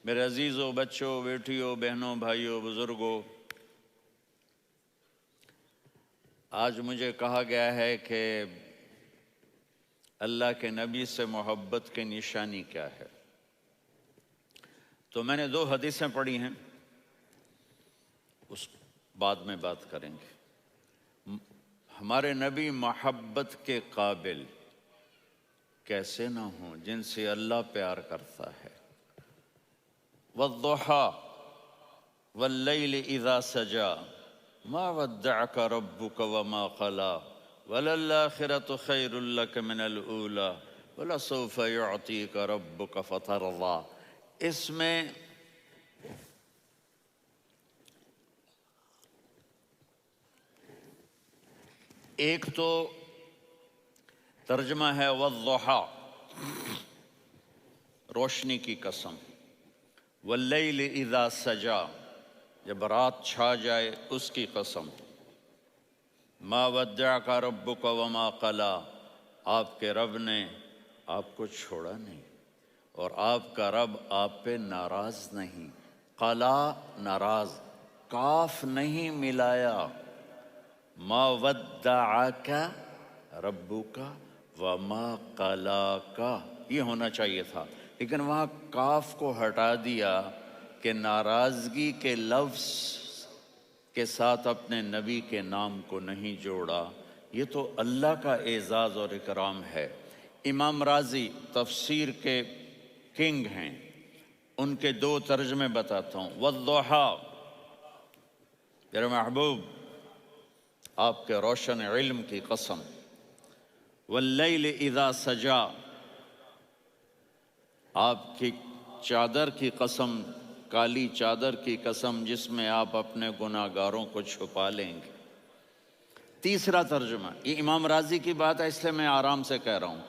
میرے عزیزوں، بچوں، بیٹیوں، بہنوں، بھائیوں، بزرگوں، آج مجھے کہا گیا ہے کہ اللہ کے نبی سے محبت کی نشانی کیا ہے۔ تو میں نے 2 حدیثیں پڑھی ہیں، اس بعد میں بات کریں گے۔ ہمارے نبی محبت کے قابل کیسے نہ ہوں جن سے اللہ پیار کرتا ہے۔ والضحیٰ واللیل اذا سجا ما ودعک ربک وما قلی وللآخرۃ خیر لک من الاولی ولسوف یعطیک ربک فترضی۔ اس میں ایک تو ترجمہ ہے والضحیٰ، روشنی کی قسم، واللیل اذا سجا، جب رات چھا جائے اس کی قسم، ما ودعک ربک وما قلی، آپ کے رب نے آپ کو چھوڑا نہیں اور آپ کا رب آپ پہ ناراض نہیں۔ قلا ناراض، کاف نہیں ملایا۔ ما ودعک ربک وما قلاک، یہ ہونا چاہیے تھا، لیکن وہاں کاف کو ہٹا دیا کہ ناراضگی کے لفظ کے ساتھ اپنے نبی کے نام کو نہیں جوڑا۔ یہ تو اللہ کا اعزاز اور اکرام ہے۔ امام رازی تفسیر کے کنگ ہیں، ان کے 2 ترجمے بتاتا ہوں۔ والضحیٰ، میرے محبوب آپ کے روشن علم کی قسم۔ واللیل اذا سجا، آپ کی چادر کی قسم، کالی چادر کی قسم جس میں آپ اپنے گناہ گاروں کو چھپا لیں گے۔ تیسرا ترجمہ، یہ امام رازی کی بات ہے اس لیے میں آرام سے کہہ رہا ہوں۔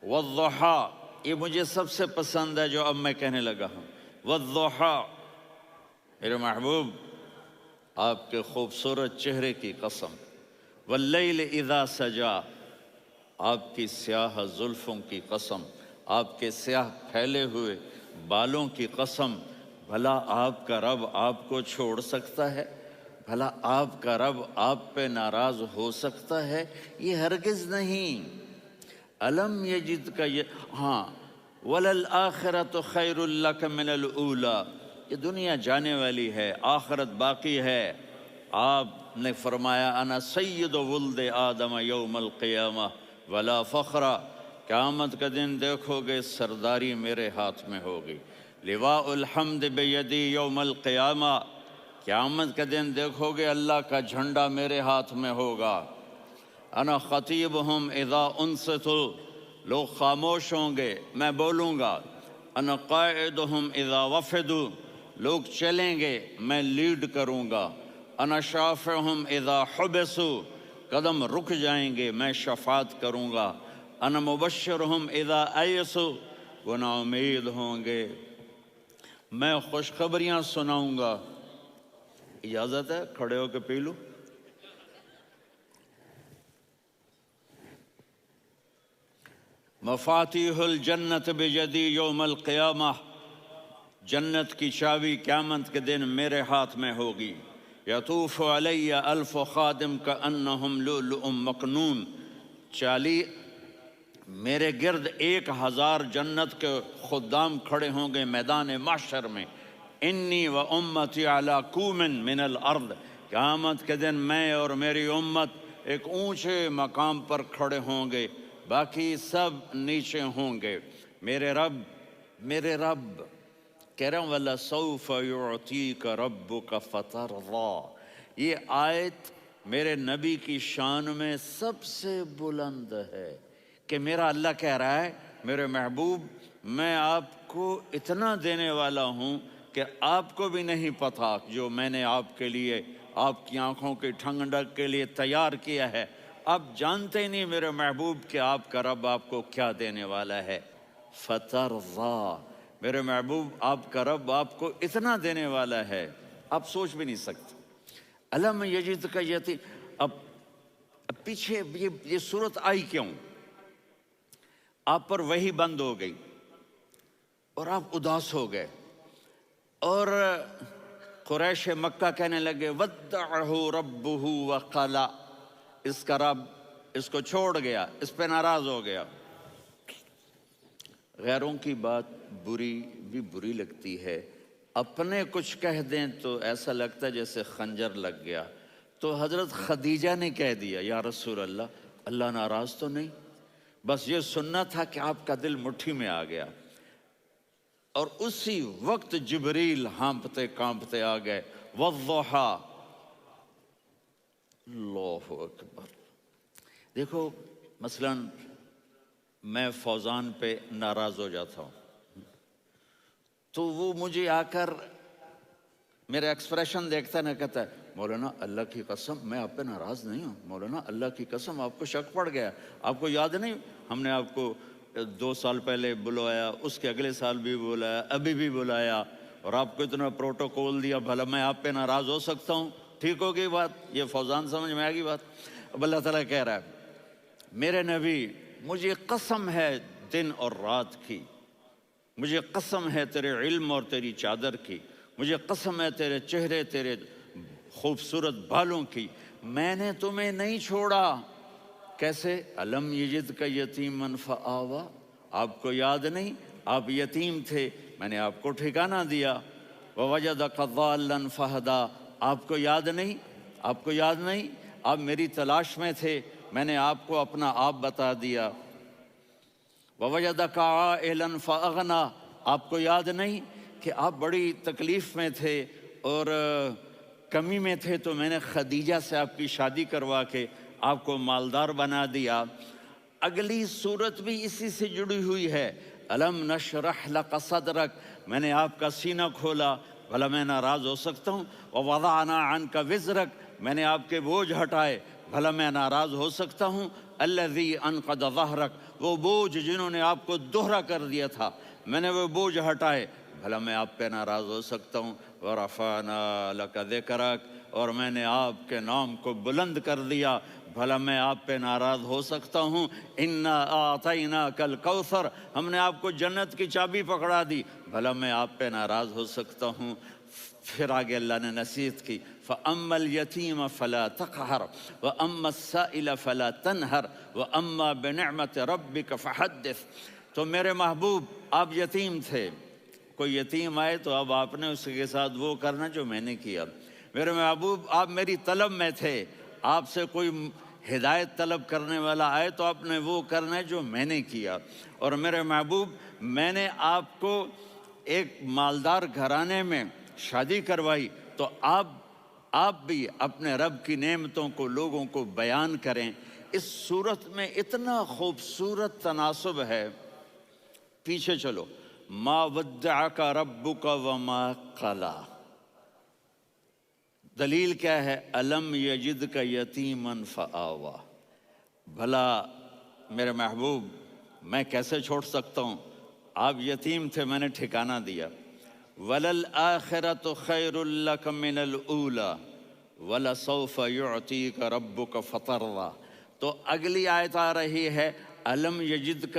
والضحیٰ، یہ مجھے سب سے پسند ہے جو اب میں کہنے لگا ہوں۔ والضحیٰ، میرے محبوب آپ کے خوبصورت چہرے کی قسم۔ واللیل اذا سجا، آپ کی سیاہ زلفوں کی قسم، آپ کے سیاہ پھیلے ہوئے بالوں کی قسم۔ بھلا آپ کا رب آپ کو چھوڑ سکتا ہے؟ بھلا آپ کا رب آپ پہ ناراض ہو سکتا ہے؟ یہ ہرگز نہیں۔ الم یجد کا ہاں، وللآخرۃ خیر لک من الاولی، یہ دنیا جانے والی ہے، آخرت باقی ہے۔ آپ نے فرمایا انا سید ولد آدم یوم القیامہ ولا فخر، قیامت کا دن دیکھو گے سرداری میرے ہاتھ میں ہوگی۔ لواء الحمد بیدی یوم القیامہ، قیامت کا دن دیکھو گے اللہ کا جھنڈا میرے ہاتھ میں ہوگا۔ انا خطیبہم اذا انصتوا، لوگ خاموش ہوں گے میں بولوں گا۔ انا قائدہم اذا وفدوا، لوگ چلیں گے میں لیڈ کروں گا۔ انا شافعہم اذا حبسوا، قدم رک جائیں گے میں شفاعت کروں گا۔ انا مبشرہم اذا ایسوا، وہ نا امید ہوں گے میں خوشخبریاں سناؤں گا۔ اجازت ہے کھڑے ہو کے پی لوں؟ مفاتیح الجنت بیدی یوم القیامہ، جنت کی چابی قیامت کے دن میرے ہاتھ میں ہوگی۔ یطوف علی الف خادم کانہم لؤلؤ مکنون، میرے گرد 1000 جنت کے خدام کھڑے ہوں گے میدان محشر میں۔ انی و امتی علی کوم من الارض، قیامت کے دن میں اور میری امت ایک اونچے مقام پر کھڑے ہوں گے، باقی سب نیچے ہوں گے۔ میرے رب کہہ رہا ہوں وَلَسَوْفَ يُعْطِيكَ رَبُّكَ فَتَرْضَىٰ، یہ آیت میرے نبی کی شان میں سب سے بلند ہے کہ میرا اللہ کہہ رہا ہے میرے محبوب میں آپ کو اتنا دینے والا ہوں کہ آپ کو بھی نہیں پتہ جو میں نے آپ کے لیے، آپ کی آنکھوں کی ٹھنڈک کے لیے تیار کیا ہے۔ آپ جانتے ہی نہیں میرے محبوب کہ آپ کا رب آپ کو کیا دینے والا ہے۔ فَتَرْضَىٰ، میرے محبوب آپ کا رب آپ کو اتنا دینے والا ہے آپ سوچ بھی نہیں سکتے۔ الم یجد کا یتیم، اب پیچھے یہ صورت آئی کیوں؟ آپ پر وحی بند ہو گئی اور آپ اداس ہو گئے۔ اور قریش مکہ کہنے لگے ودعہ ربہ وقلا، اس کا رب اس کو چھوڑ گیا، اس پہ ناراض ہو گیا۔ غیروں کی بات بری بھی بری لگتی ہے، اپنے کچھ کہہ دیں تو ایسا لگتا ہے جیسے خنجر لگ گیا۔ تو حضرت خدیجہ نے کہہ دیا یا رسول اللہ، اللہ ناراض تو نہیں؟ بس یہ سننا تھا کہ آپ کا دل مٹھی میں آ گیا۔ اور اسی وقت جبریل ہانپتے کانپتے آ گئے، والضحیٰ، اللہ اکبر۔ دیکھو مثلاً میں فوزان پہ ناراض ہو جاتا ہوں تو وہ مجھے آ کر میرا ایکسپریشن دیکھتا ہے نا، کہتا ہے مولانا اللہ کی قسم میں آپ پہ ناراض نہیں ہوں، مولانا اللہ کی قسم آپ کو شک پڑ گیا، آپ کو یاد نہیں ہم نے آپ کو 2 سال پہلے بلایا، اس کے اگلے سال بھی بلایا، ابھی بھی بلایا، اور آپ کو اتنا پروٹوکول دیا، بھلا میں آپ پہ ناراض ہو سکتا ہوں؟ ٹھیک ہوگی بات؟ یہ فوزان سمجھ میں آ گئی بات؟ اب اللہ تعالیٰ کہہ رہا ہے میرے نبی مجھے قسم ہے دن اور رات کی، مجھے قسم ہے تیرے علم اور تیری چادر کی، مجھے قسم ہے تیرے چہرے تیرے خوبصورت بالوں کی، میں نے تمہیں نہیں چھوڑا۔ کیسے؟ الم یجد کا یتیمن فآوا، آپ کو یاد نہیں آپ یتیم تھے، میں نے آپ کو ٹھکانہ دیا۔ ووجدک ضالا فہدا، آپ کو یاد نہیں، آپ کو یاد نہیں آپ میری تلاش میں تھے، میں نے آپ کو اپنا آپ بتا دیا۔ ووجدک عائلا فاغنا، آپ کو یاد نہیں کہ آپ بڑی تکلیف میں تھے اور کمی میں تھے، تو میں نے خدیجہ سے آپ کی شادی کروا کے آپ کو مالدار بنا دیا۔ اگلی صورت بھی اسی سے جڑی ہوئی ہے، الم نشرح لک صدرک، میں نے آپ کا سینہ کھولا، بھلا میں ناراض ہو سکتا ہوں؟ ووضعنا عنک وزرک، میں نے آپ کے بوجھ ہٹائے، بھلا میں ناراض ہو سکتا ہوں؟ الذی انقض ظہرک، وہ بوجھ جنہوں نے آپ کو دوہرا کر دیا تھا، میں نے وہ بوجھ ہٹائے، بھلا میں آپ پہ ناراض ہو سکتا ہوں؟ ورفعنا لک ذکرک، اور میں نے آپ کے نام کو بلند کر دیا، بھلا میں آپ پہ ناراض ہو سکتا ہوں؟ انا اعطیناک الکوثر، ہم نے آپ کو جنت کی چابی پکڑا دی، بھلا میں آپ پہ ناراض ہو سکتا ہوں؟ پھر آگے اللہ نے نصیحت کی، فَأَمَّا الْيَتِيمَ فَلَا تَقْهَرْ وَأَمَّا السَّائِلَ فَلَا تَنْهَرْ وَأَمَّا بِنِعْمَةِ رَبِّكَ فَحَدِّثْ۔ تو میرے محبوب آپ یتیم تھے، کوئی یتیم آئے تو اب آپ نے اس کے ساتھ وہ کرنا جو میں نے کیا۔ میرے محبوب آپ میری طلب میں تھے، آپ سے کوئی ہدایت طلب کرنے والا آئے تو آپ نے وہ کرنا ہے جو میں نے کیا۔ اور میرے محبوب میں نے آپ کو ایک مالدار گھرانے میں شادی کروائی، تو آپ بھی اپنے رب کی نعمتوں کو لوگوں کو بیان کریں۔ اس صورت میں اتنا خوبصورت تناسب ہے، پیچھے چلو، ما ودعک ربک وما قلا، دلیل کیا ہے؟ الم یجدک یتیما فآوا، بھلا میرے محبوب میں کیسے چھوڑ سکتا ہوں؟ آپ یتیم تھے، میں نے ٹھکانہ دیا۔ وَلَلْآخِرَةُ خَيْرٌ لَكَ مِنَ الْأُولَى وَلَسَوْفَ يُعْطِيكَ رَبُّكَ فَتَرْضَىٰ۔ تو اگلی آیت آ رہی ہے، الم یجدک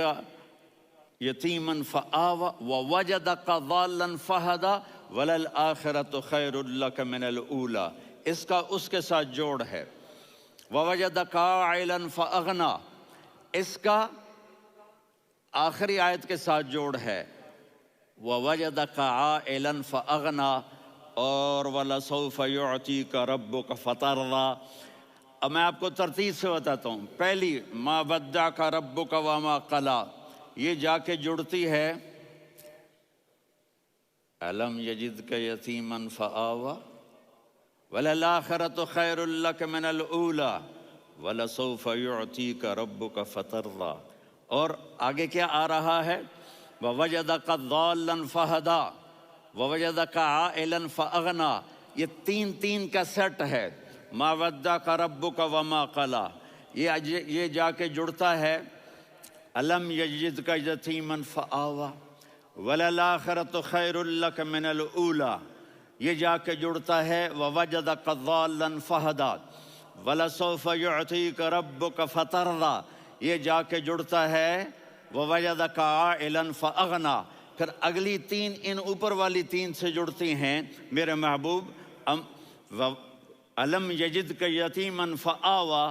یتیما فآوا ووجدک ضالا فہدا وَلَلْآخِرَةُ خَيْرٌ لَكَ مِنَ الْأُولَىٰ، اس کا اس کے ساتھ جوڑ ہے۔ وَوَجَدَكَ عَائِلًا فَأَغْنَىٰ، اس کا آخری آیت کے ساتھ جوڑ ہے، وَوَجَدَكَ عَائِلًا فَأَغْنَىٰ اور وَلَسَوْفَ يُعْطِيكَ رَبُّكَ فَتَرْضَىٰ۔ اب میں آپ کو ترتیب سے بتاتا ہوں۔ پہلی مَا وَدَّعَكَ رَبُّكَ وَمَا قَلَىٰ، یہ جا کے جڑتی ہے أَلَمْ يَجِدْكَ يَتِيمًا فَآوَىٰ وَلَلْآخِرَةُ خَيْرٌ لَكَ مِنَ الْأُولَىٰ وَلَسَوْفَ يُعْطِيكَ رَبُّكَ فَتَرْضَىٰ۔ اور آگے کیا آ رہا ہے؟ وَوَجَدَكَ ضَالًّا فَهَدَىٰ وَوَجَدَكَ عَائِلًا فَأَغْنَىٰ، یہ تین کا سیٹ ہے۔ مَا وَدَّعَكَ رَبُّكَ وَمَا قَلَىٰ، یہ جا کے جڑتا ہے الم یجدک یتیما فآوا وَلَلْآخِرَةُ خَيْرٌ لَكَ مِنَ الْأُولَىٰ، یہ جا کے جڑتا ہے وَوَجَدَكَ ضَالًّا فَهَدَىٰ وَلَسَوْفَ يُعْطِيكَ رَبُّكَ فَتَرْضَىٰ، یہ جا کے جڑتا ہے وَوَجَدَكَ عَائِلًا فَأَغْنَىٰ، پھر اگلی تین ان اوپر والی تین سے جڑتی ہیں، میرے محبوب علم یجد کا یتیمن فآوا،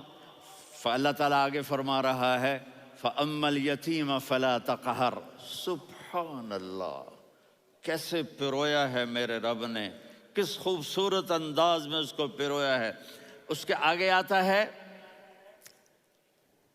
اللہ تعالیٰ آگے فرما رہا ہے فَأَمَّا الْيَتِيمَ فَلَا تَقْهَرْ۔ سبحان اللہ، کیسے پرویا ہے میرے رب نے، کس خوبصورت انداز میں اس کو پرویا ہے۔ اس کے آگے آتا ہے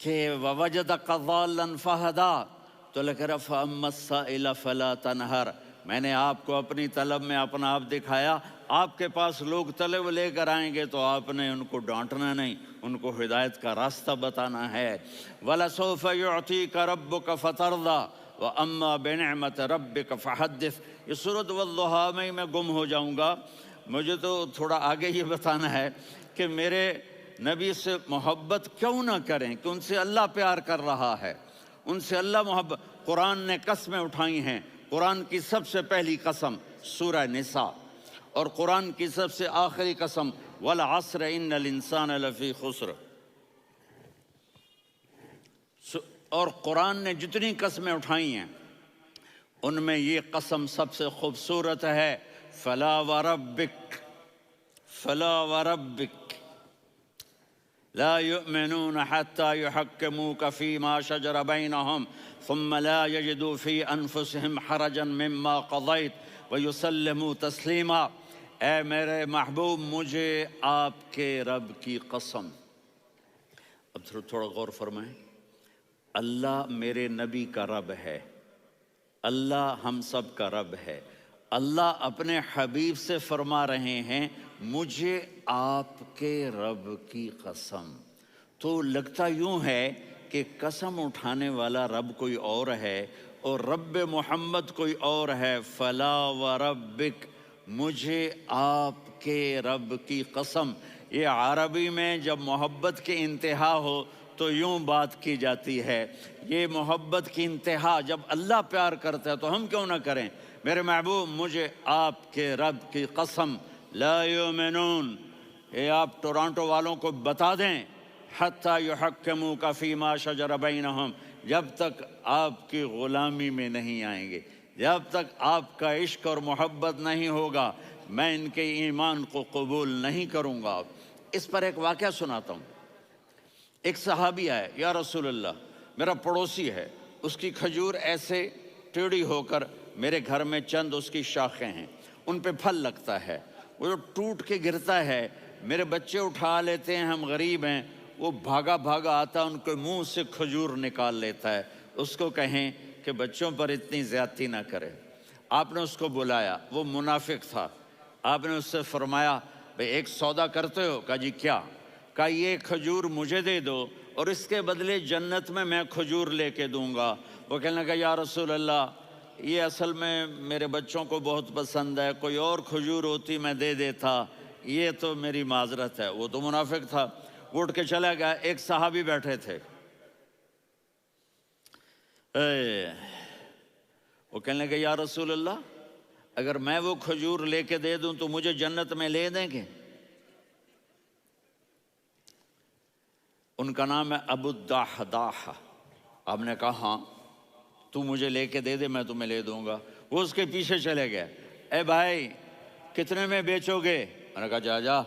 کہ وَوَجَدَكَ ضَالًّا فَهَدَىٰ، تو لکھ رہا فَأَمَّا السَّائِلَ فَلَا تَنْهَرْ، میں نے آپ کو اپنی طلب میں اپنا آپ دکھایا، آپ کے پاس لوگ طلب لے کر آئیں گے تو آپ نے ان کو ڈانٹنا نہیں، ان کو ہدایت کا راستہ بتانا ہے۔ وَلَسَوْفَ يُعْطِيكَ رَبُّكَ فَتَرْضَىٰ وَأَمَّا بِنِعْمَةِ رَبِّكَ فَحَدِّثْ۔ یہ سورۃ والضحیٰ میں گم ہو جاؤں گا، مجھے تو تھوڑا آگے یہ بتانا ہے کہ میرے نبی سے محبت کیوں نہ کریں، کہ ان سے اللہ پیار کر رہا ہے، ان سے اللہ محبت۔ قرآن نے قسمیں اٹھائی ہیں، قرآن کی سب سے پہلی قسم سورہ نساء، اور قرآن کی سب سے آخری قسم وَالْعَصْرِ إِنَّ الْإِنسَانَ لَفِي خُسْرٍ۔ اور قرآن نے جتنی قسمیں اٹھائی ہیں ان میں یہ قسم سب سے خوبصورت ہے، فَلَا وَرَبِّكَ فَلَا وَرَبِّكَ لا يؤمنون حتى يحكموك فيما شجر بينهم ثم لا يجدوا في أنفسهم حرجا مما قضيت ويسلموا تسلیما۔ اے میرے محبوب، مجھے آپ کے رب کی قسم۔ اب تھوڑا غور فرمائیں، اللہ میرے نبی کا رب ہے، اللہ ہم سب کا رب ہے، اللہ اپنے حبیب سے فرما رہے ہیں مجھے آپ کے رب کی قسم۔ تو لگتا یوں ہے کہ قسم اٹھانے والا رب کوئی اور ہے اور رب محمد کوئی اور ہے۔ فلا وربک، مجھے آپ کے رب کی قسم۔ یہ عربی میں جب محبت کی انتہا ہو تو یوں بات کی جاتی ہے، یہ محبت کی انتہا جب اللہ پیار کرتا ہے تو ہم کیوں نہ کریں۔ میرے محبوب، مجھے آپ کے رب کی قسم، لا یؤمنون، یہ آپ ٹورانٹو والوں کو بتا دیں، حتی یحکموک فیما شجر بینہم، جب تک آپ کی غلامی میں نہیں آئیں گے، جب تک آپ کا عشق اور محبت نہیں ہوگا، میں ان کے ایمان کو قبول نہیں کروں گا۔ اس پر ایک واقعہ سناتا ہوں۔ ایک صحابی آئے، یا رسول اللہ، میرا پڑوسی ہے، اس کی کھجور ایسے ٹیڑھی ہو کر میرے گھر میں چند اس کی شاخیں ہیں، ان پہ پھل لگتا ہے، وہ جو ٹوٹ کے گرتا ہے، میرے بچے اٹھا لیتے ہیں، ہم غریب ہیں، وہ بھاگا بھاگا آتا ان کے منہ سے کھجور نکال لیتا ہے۔ اس کو کہیں کہ بچوں پر اتنی زیادتی نہ کرے۔ آپ نے اس کو بلایا، وہ منافق تھا، آپ نے اس سے فرمایا بھئی ایک سودا کرتے ہو؟ کہا جی کیا؟ کہا یہ کھجور مجھے دے دو اور اس کے بدلے جنت میں کھجور لے کے دوں گا۔ وہ کہنے لگا یا رسول اللہ، یہ اصل میں میرے بچوں کو بہت پسند ہے، کوئی اور کھجور ہوتی میں دے دیتا، یہ تو میری معذرت ہے۔ وہ تو منافق تھا، وہ اٹھ کے چلا گیا۔ ایک صحابی بیٹھے تھے، وہ کہنے لگے یا رسول اللہ، اگر میں وہ کھجور لے کے دے دوں تو مجھے جنت میں لے دیں گے؟ ان کا نام ہے ابو الدحداح۔ آپ نے کہا ہاں، تو مجھے لے کے دے دے، میں تمہیں لے دوں گا۔ وہ اس کے پیچھے چلے گئے، اے بھائی کتنے میں بیچو گے؟ میں نے کہا جا جا،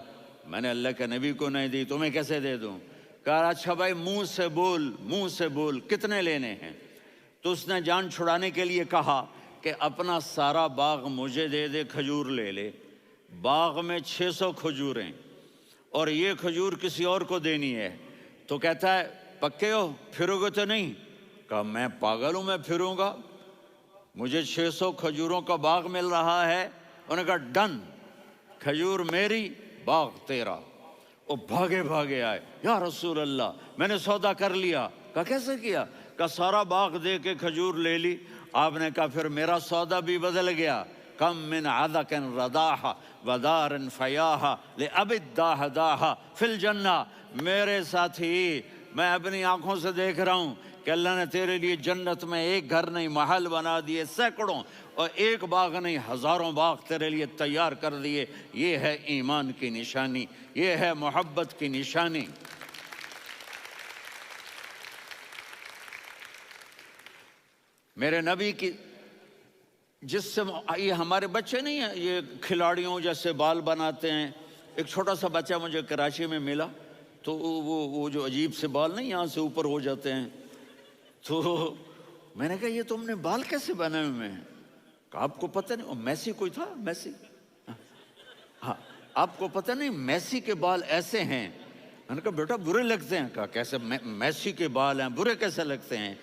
میں نے اللہ کے نبی کو نہیں دی، تمہیں کیسے دے دوں؟ کہا اچھا بھائی منہ سے بول کتنے لینے ہیں؟ تو اس نے جان چھڑانے کے لیے کہا کہ اپنا سارا باغ مجھے دے دے، کھجور لے لے۔ باغ میں 600 کھجوریں اور یہ کھجور کسی اور کو دینی ہے۔ تو کہتا ہے پکے ہو، پھرو گے تو نہیں؟ کہا میں پاگل ہوں، میں پھروں گا؟ مجھے 600 کھجوروں کا باغ مل رہا ہے۔ انہوں نے کہا ڈن، کھجور میری، باغ تیرا۔ وہ بھاگے بھاگے آئے، یا رسول اللہ میں نے سودا کر لیا۔ کہا کیسے کیا؟ کہا سارا باغ دے کے کھجور لے لی۔ آپ نے کہا پھر میرا سودا بھی بدل گیا۔ کم من عدق رداح ودار فیاح لأبی الدحداح فی الجنہ۔ میرے ساتھی، میں اپنی آنکھوں سے دیکھ رہا ہوں کہ اللہ نے تیرے لیے جنت میں ایک گھر نہیں محل بنا دیے سینکڑوں، اور ایک باغ نہیں ہزاروں باغ تیرے لیے تیار کر دیے۔ یہ ہے ایمان کی نشانی، یہ ہے محبت کی نشانی۔ میرے نبی کی جس سے یہ ہمارے بچے نہیں ہیں، یہ کھلاڑیوں جیسے بال بناتے ہیں. ایک چھوٹا سا بچہ مجھے کراچی میں ملا، تو وہ جو عجیب سے بال نہیں یہاں سے اوپر ہو جاتے ہیں، تو میں نے کہا یہ تم نے بال کیسے بنائے ہوئے ہیں؟ کہا آپ کو پتہ نہیں، میسی کوئی تھا، میسی، ہاں آپ کو پتہ نہیں میسی کے بال ایسے ہیں؟ میں نے کہا بیٹا برے لگتے ہیں. کہا کیسے؟ میسی کے بال ہیں برے کیسے لگتے ہیں؟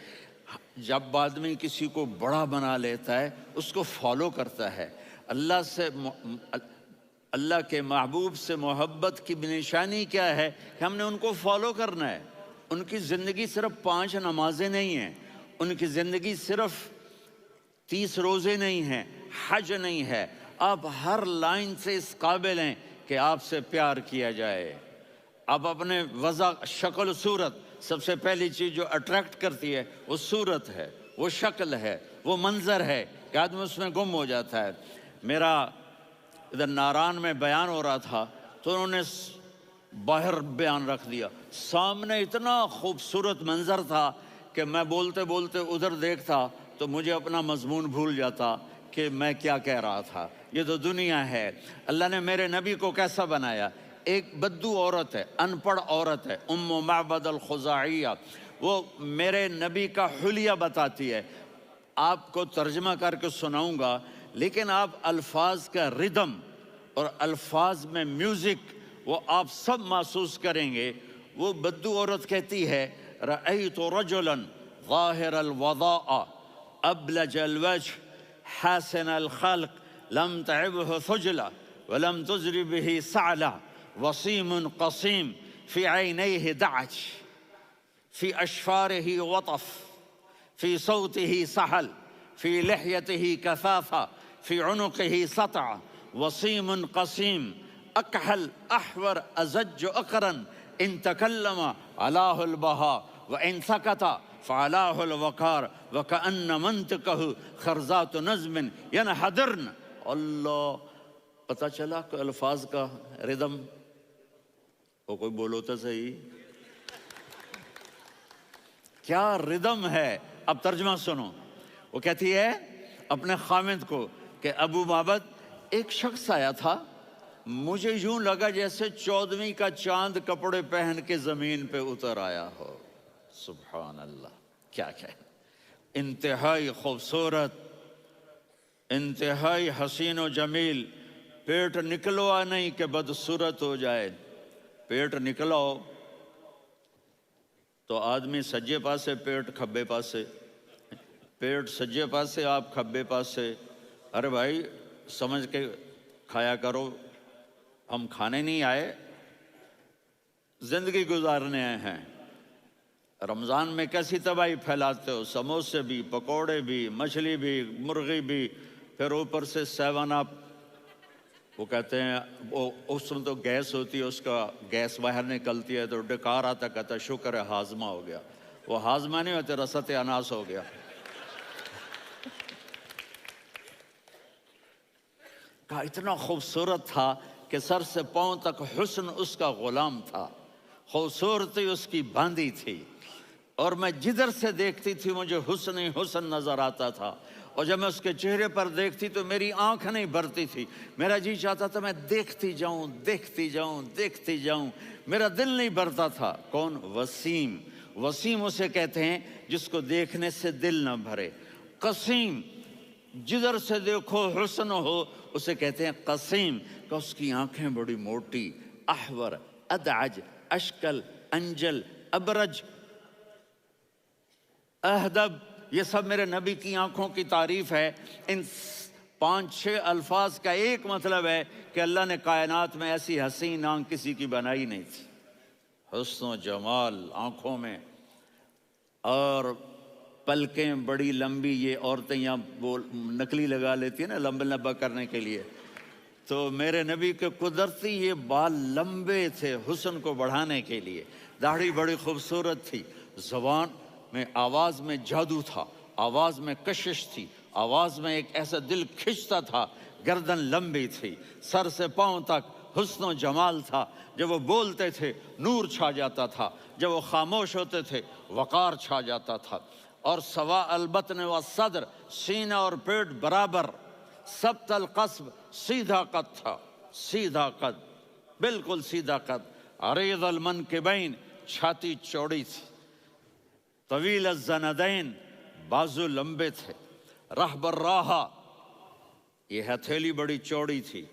جب آدمی کسی کو بڑا بنا لیتا ہے اس کو فالو کرتا ہے. اللہ کے محبوب سے محبت کی نشانی کیا ہے کہ ہم نے ان کو فالو کرنا ہے. ان کی زندگی صرف 5 نمازیں نہیں ہیں، ان کی زندگی صرف 30 روزے نہیں ہیں، حج نہیں ہے. آپ ہر لائن سے اس قابل ہیں کہ آپ سے پیار کیا جائے. آپ اپنے وضع، شکل، صورت، سب سے پہلی چیز جو اٹریکٹ کرتی ہے وہ صورت ہے، وہ شکل ہے، وہ منظر ہے کہ آدمی اس میں گم ہو جاتا ہے. میرا ادھر ناران میں بیان ہو رہا تھا تو انہوں نے باہر بیان رکھ دیا، سامنے اتنا خوبصورت منظر تھا کہ میں بولتے بولتے ادھر دیکھتا تو مجھے اپنا مضمون بھول جاتا کہ میں کیا کہہ رہا تھا. یہ تو دنیا ہے. اللہ نے میرے نبی کو کیسا بنایا؟ ایک بدو عورت ہے، ان پڑھ عورت ہے، ام معبد الخزاعیہ، وہ میرے نبی کا حلیہ بتاتی ہے. آپ کو ترجمہ کر کے سناؤں گا، لیکن آپ الفاظ کا ردم اور الفاظ میں میوزک وہ آپ سب محسوس کریں گے. وہ بدو عورت کہتی ہے رأیت رجلا ظاہر الوضاء ابلج الوجه حاسن الخلق لم تعبه ثجلة ولم تزر به سعلة وصيم قصيم في عينيه دعج في أشفاره وطف في صوته سحل في لحيته كثافة في عنقه سطع وصيم قصيم أكحل أحور أزج أقرن إن تكلم علاه البهاء وإن سكت فعلاه الوقار وكأن منطقه خرزات نظم ينحدرن. اللہ، پتہ چلا کہ الفاظ کا ردم. وہ کوئی بولو تو صحیح، کیا ردم ہے. اب ترجمہ سنو. وہ کہتی ہے اپنے خامند کو کہ ابو معبد، ایک شخص آیا تھا، مجھے یوں لگا جیسے 14ویں کا چاند کپڑے پہن کے زمین پہ اتر آیا ہو. سبحان اللہ، کیا کہے. انتہائی خوبصورت، انتہائی حسین و جمیل. پیٹ نکلوا نہیں کہ بدصورت ہو جائے. پیٹ نکلاؤ تو آدمی سجے پاسے پیٹ کھبے پاسے، پیٹ سجے پاسے آپ کھبے پاسے. ارے بھائی سمجھ کے کھایا کرو. ہم کھانے نہیں آئے، زندگی گزارنے آئے ہیں. رمضان میں کیسی تباہی پھیلاتے ہو، سموسے بھی، پکوڑے بھی، مچھلی بھی، مرغی بھی، پھر اوپر سے 7 اپ. وہ کہتے ہیں وہ اس میں تو گیس ہوتی ہے، اس کا گیس باہر نکلتی ہے تو ڈکار آتا، کہتا شکر ہے ہاضمہ ہو گیا. وہ ہاضمہ نہیں ہوتے، رسط اناس ہو گیا. کہا اتنا خوبصورت تھا کہ سر سے پاؤں تک حسن اس کا غلام تھا، خوبصورتی اس کی باندھی تھی، اور میں جدھر سے دیکھتی تھی مجھے حسن ہی حسن نظر آتا تھا. اور جب میں اس کے چہرے پر دیکھتی تو میری آنکھ نہیں بھرتی تھی، میرا جی چاہتا تھا میں دیکھتی جاؤں دیکھتی جاؤں دیکھتی جاؤں، میرا دل نہیں بھرتا تھا. کون؟ وسیم. وسیم اسے کہتے ہیں جس کو دیکھنے سے دل نہ بھرے. قسیم، جدھر سے دیکھو حسن ہو، اسے کہتے ہیں قسیم. کہ اس کی آنکھیں بڑی موٹی، احور، ادعج، اشکل، انجل، ابرج، اہدب، یہ سب میرے نبی کی آنکھوں کی تعریف ہے. ان 5-6 الفاظ کا ایک مطلب ہے کہ اللہ نے کائنات میں ایسی حسین آنکھ کسی کی بنائی نہیں تھی. حسن و جمال آنکھوں میں، اور پلکیں بڑی لمبی. یہ عورتیں یہاں نکلی لگا لیتی ہیں نا لمبا لمبا کرنے کے لیے، تو میرے نبی کے قدرتی یہ بال لمبے تھے حسن کو بڑھانے کے لیے. داڑھی بڑی خوبصورت تھی. زبان میں، آواز میں جادو تھا، آواز میں کشش تھی، آواز میں ایک ایسا دل کھنچتا تھا. گردن لمبی تھی، سر سے پاؤں تک حسن و جمال تھا. جب وہ بولتے تھے نور چھا جاتا تھا، جب وہ خاموش ہوتے تھے وقار چھا جاتا تھا. اور سوا البطن و صدر، سینہ اور پیٹ برابر، سبت القصب، سیدھا قد تھا، سیدھا قد، بالکل سیدھا قد، عریض المنکبین، چھاتی چوڑی تھی، طویل الزندین، بازو لمبے تھے، رحب الراحہ، یہ ہتھیلی بڑی چوڑی تھی،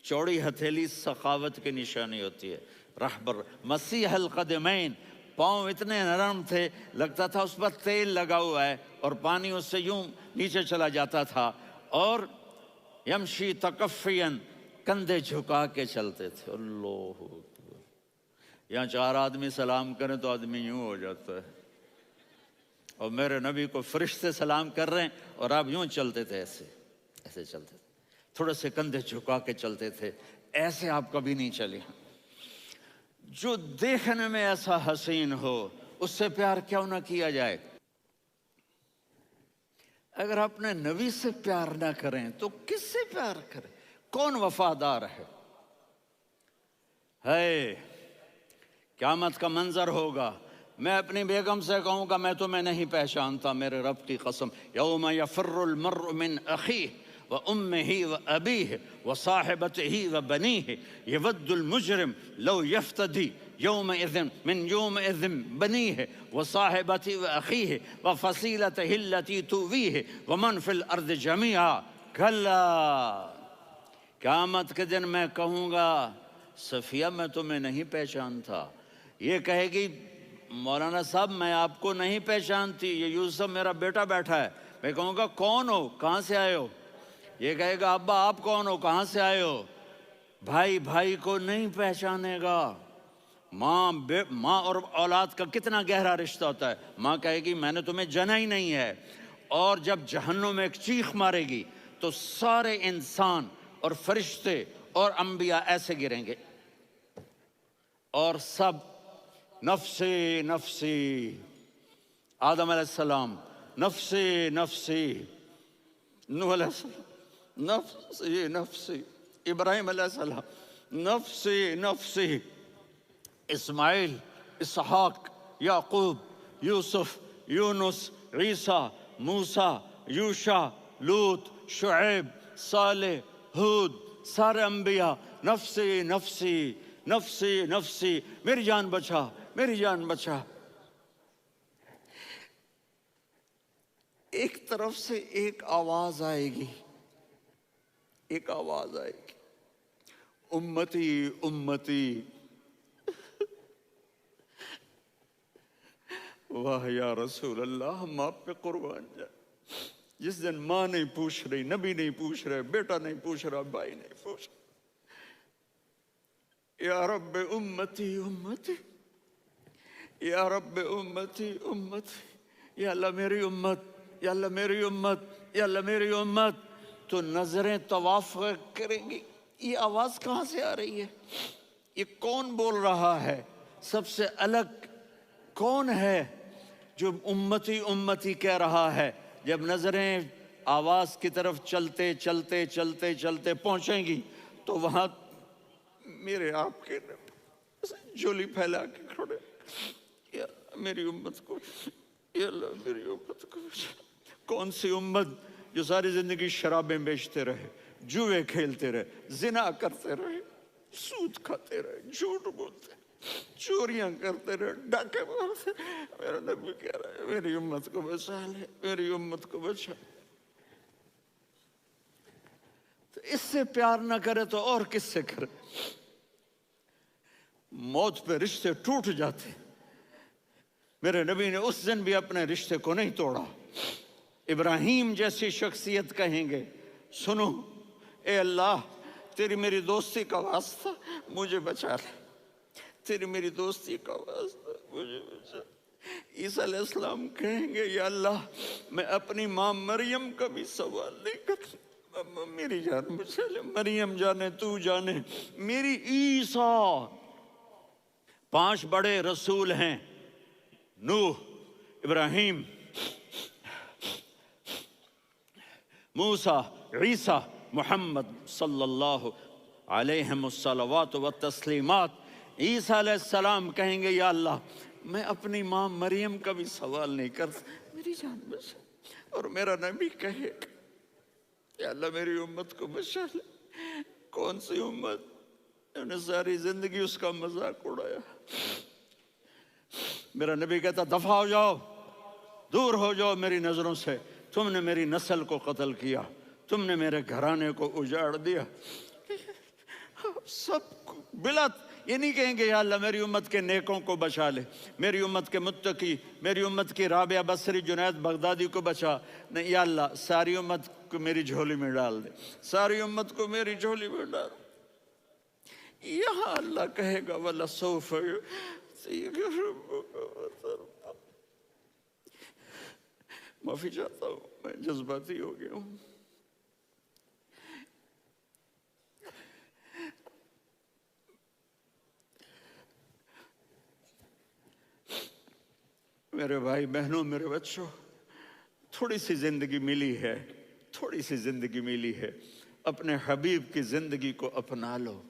چوڑی ہتھیلی سخاوت کی نشانی ہوتی ہے، رحبر، مسیح القدمین، پاؤں اتنے نرم تھے لگتا تھا اس پر تیل لگا ہوا ہے اور پانی اس سے یوں نیچے چلا جاتا تھا، اور یمشی تکفین، کندھے جھکا کے چلتے تھے، اللہ اکبر، یہاں 4 آدمی سلام کریں تو آدمی یوں ہو جاتا ہے، اور میرے نبی کو فرشتے سلام کر رہے ہیں اور آپ یوں چلتے تھے، ایسے ایسے چلتے تھے، تھوڑے سے کندھے جھکا کے چلتے تھے، ایسے آپ کبھی نہیں چلے۔ جو دیکھنے میں ایسا حسین ہو اس سے پیار کیوں نہ کیا جائے؟ اگر اپنے نبی سے پیار نہ کریں تو کس سے پیار کریں؟ کون وفادار ہے؟ قیامت کا منظر ہوگا، میں اپنی بیگم سے کہوں گا میں تمہیں نہیں پہچانتا، میرے رب کی قسم، یوم یفر المرء من اخیہ وامہ وابیہ وصاحبتہ وبنیہ یود المجرم لو یفتدی یومئذ من یومئذ بنیہ وصاحبتہ واخیہ وفصیلتہ التی تؤویہ ومن فی الارض جمیعا کلا، قیامت کے دن میں کہوں گا صفیہ میں تمہیں نہیں پہچانتا، یہ کہے گی مولانا صاحب میں آپ کو نہیں پہچانتی، یہ یوسف میرا بیٹا بیٹھا ہے، میں کہوں گا کون ہو، کہاں سے آئے ہو؟ یہ کہے گا ابا آپ کون ہو، کہاں سے آئے ہو؟ بھائی بھائی کو نہیں پہچانے گا۔ ماں اور اولاد کا کتنا گہرا رشتہ ہوتا ہے، ماں کہے گی میں نے تمہیں جنا ہی نہیں ہے، اور جب جہنم میں ایک چیخ مارے گی تو سارے انسان اور فرشتے اور انبیاء ایسے گریں گے، اور سب نفسی نفسی، آدم علیہ السلام نفسی نفسی، نوح علیہ السلام نفسی نفسی، ابراہیم علیہ السلام نفسی نفسی، اسماعیل، اسحاق، یعقوب، یوسف، یونس، عیسیٰ، موسیٰ، یوشع، لوط، شعیب، صالح، ہود، سارے انبیاء نفسی نفسی نفسی نفسی، میری جان بچا، میری جان بچا۔ ایک طرف سے ایک آواز آئے گی، ایک آواز آئے گی، امتی امتی، واہ یا رسول اللہ، ہم آپ پہ قربان جائیں۔ جس دن ماں نہیں پوچھ رہی، نبی نہیں پوچھ رہے، بیٹا نہیں پوچھ رہا، بھائی نہیں پوچھ رہا، یا رب امتی امتی، یا رب امتی امتی، یا اللہ میری امت، یا اللہ میری امت، یا اللہ میری امت، تو نظریں طواف کریں گی، یہ آواز کہاں سے آ رہی ہے؟ یہ کون بول رہا ہے؟ سب سے الگ کون ہے جو امتی امتی کہہ رہا ہے؟ جب نظریں آواز کی طرف چلتے چلتے چلتے چلتے پہنچیں گی تو وہاں میرے آپ کے جولی پھیلا کے کھڑے، یا میری امت کو، یا اللہ میری امت کو۔ کون سی امت جو ساری زندگی شرابیں بیچتے رہے، جوئے کھیلتے رہے، زنا کرتے رہے، سود کھاتے رہے، جھوٹ بولتے رہے، چوریاں کرتے رہے، ڈاکے مارتے رہے، میرا نبی کہہ رہا ہے میری امت کو بچا لے، میری امت کو بچا۔ تو اس سے پیار نہ کرے تو اور کس سے کرے؟ موت پہ رشتے ٹوٹ جاتے، میرے نبی نے اس دن بھی اپنے رشتے کو نہیں توڑا۔ ابراہیم جیسی شخصیت کہیں گے سنو اے اللہ تیری میری دوستی کا واسطہ مجھے بچا لے، تیری میری دوستی کا واسطہ مجھے بچا۔ عیسیٰ علیہ السلام کہیں گے یا اللہ میں اپنی ماں مریم کا بھی سوال نہیں کرتا، میری جان بچا لے، مریم جانے تو جانے میری عیسیٰ۔ 5 بڑے رسول ہیں، نوح، ابراہیم، موسیٰ، عیسیٰ، محمد صلی اللہ علیہ الصلوات والتسلیمات۔ عیسیٰ علیہ السلام کہیں گے یا اللہ میں اپنی ماں مریم کا بھی سوال نہیں کرتا، میری جان بچا۔ اور میرا نبی کہے یا اللہ میری امت کو بچا لے۔ کون سی امت انہوں نے ساری زندگی اس کا مذاق اڑایا۔ میرا نبی کہتا دفع ہو جاؤ، دور ہو جاؤ میری نظروں سے، تم نے میری نسل کو قتل کیا، تم نے میرے گھرانے کو اجاڑ دیا۔ سب بلا یہ نہیں کہیں گے یا اللہ میری امت کے نیکوں کو بچا لے، میری امت کے متقی، میری امت کی رابعہ بصری جنید بغدادی کو بچا، نہیں یا اللہ ساری امت کو میری جھولی میں ڈال دے، ساری امت کو میری جھولی میں ڈال۔ یہاں اللہ کہے گا وَلَسَوْفَ يُعْطِيكَ رَبُّكَ فَتَرْضَىٰ۔ معافی چاہتا ہوں، میں جذباتی ہو گیا ہوں۔ میرے بھائی بہنوں، میرے بچوں، تھوڑی سی زندگی ملی ہے، تھوڑی سی زندگی ملی ہے، اپنے حبیب کی زندگی کو اپنا لو۔